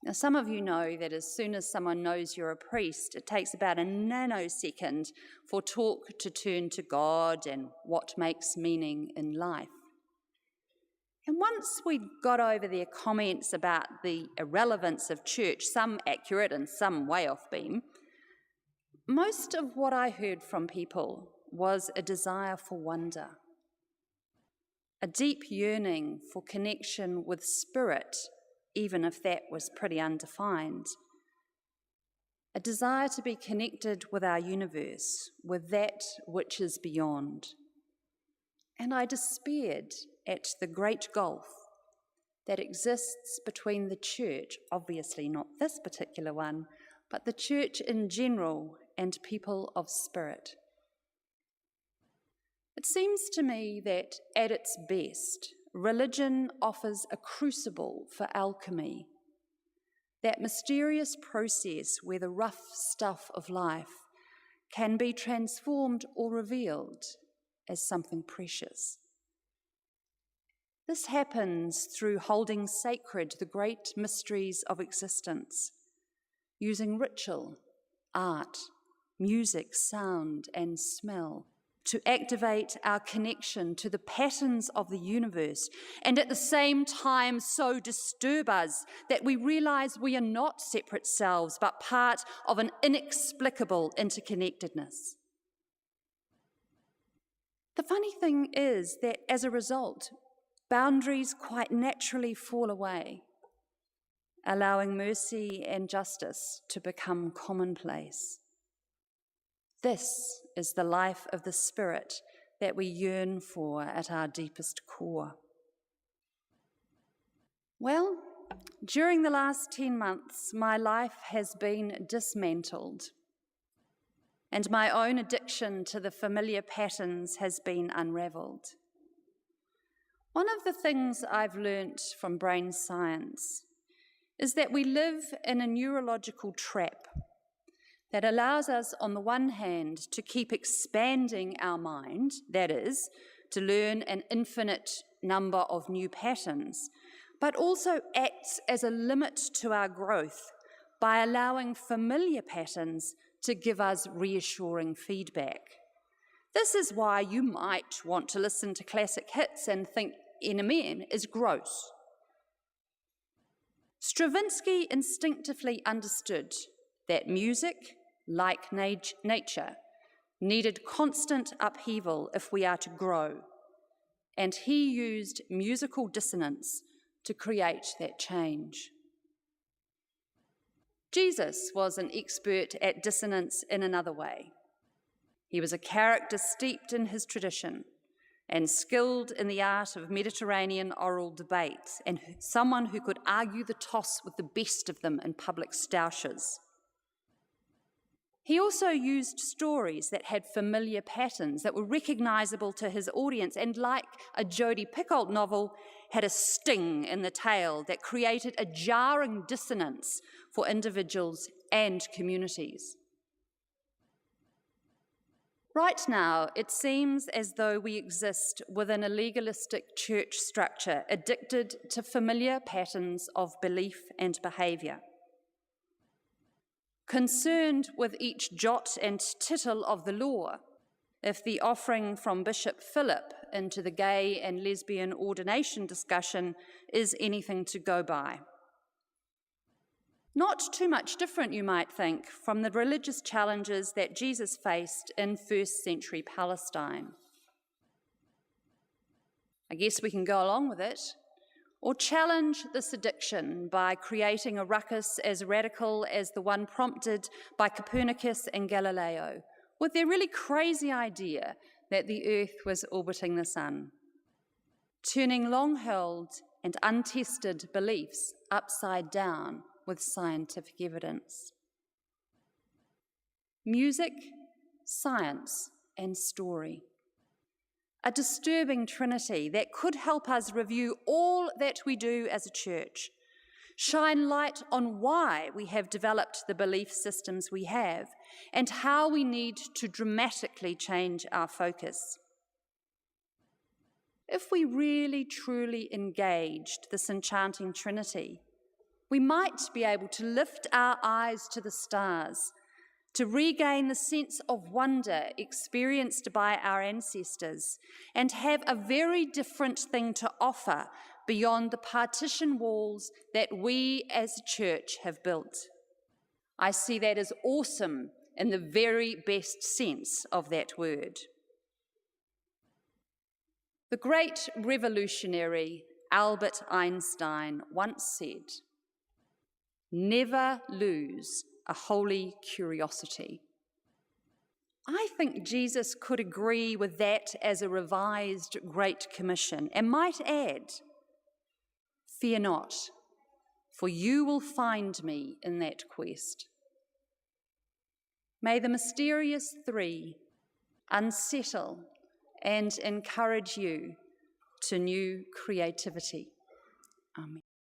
Now, some of you know that as soon as someone knows you're a priest, it takes about a nanosecond for talk to turn to God and what makes meaning in life. And once we got over their comments about the irrelevance of church, some accurate and some way off beam, most of what I heard from people was a desire for wonder, a deep yearning for connection with spirit, even if that was pretty undefined, a desire to be connected with our universe, with that which is beyond. And I despaired at the great gulf that exists between the church, obviously not this particular one, but the church in general and people of spirit. It seems to me that at its best, religion offers a crucible for alchemy, that mysterious process where the rough stuff of life can be transformed or revealed as something precious. This happens through holding sacred the great mysteries of existence, using ritual, art, music, sound, and smell to activate our connection to the patterns of the universe, and at the same time so disturb us that we realize we are not separate selves, but part of an inexplicable interconnectedness. The funny thing is that as a result, boundaries quite naturally fall away, allowing mercy and justice to become commonplace. This is the life of the Spirit that we yearn for at our deepest core. Well, during the last 10 months, my life has been dismantled, and my own addiction to the familiar patterns has been unravelled. One of the things I've learnt from brain science is that we live in a neurological trap that allows us, on the one hand, to keep expanding our mind, that is, to learn an infinite number of new patterns, but also acts as a limit to our growth by allowing familiar patterns to give us reassuring feedback. This is why you might want to listen to classic hits and think NMN is gross. Stravinsky instinctively understood that music, like nature, needed constant upheaval if we are to grow, and he used musical dissonance to create that change. Jesus was an expert at dissonance in another way. He was a character steeped in his tradition and skilled in the art of Mediterranean oral debates, and someone who could argue the toss with the best of them in public stoushes. He also used stories that had familiar patterns that were recognisable to his audience, and like a Jodi Picoult novel, had a sting in the tale that created a jarring dissonance for individuals and communities. Right now, it seems as though we exist within a legalistic church structure addicted to familiar patterns of belief and behaviour, concerned with each jot and tittle of the law. If the offering from Bishop Philip into the gay and lesbian ordination discussion is anything to go by. Not too much different, you might think, from the religious challenges that Jesus faced in first century Palestine. I guess we can go along with it, or challenge this addiction by creating a ruckus as radical as the one prompted by Copernicus and Galileo, with their really crazy idea that the Earth was orbiting the sun, turning long-held and untested beliefs upside down with scientific evidence. Music, science, and story. A disturbing trinity that could help us review all that we do as a church, shine light on why we have developed the belief systems we have, and how we need to dramatically change our focus. If we really truly engaged this enchanting trinity, We might be able to lift our eyes to the stars, to regain the sense of wonder experienced by our ancestors, and have a very different thing to offer beyond the partition walls that we as a church have built. I see that as awesome in the very best sense of that word. The great revolutionary Albert Einstein once said, "Never lose a holy curiosity." I think Jesus could agree with that as a revised Great Commission and might add, "Fear not, for you will find me in that quest." May the mysterious three unsettle and encourage you to new creativity.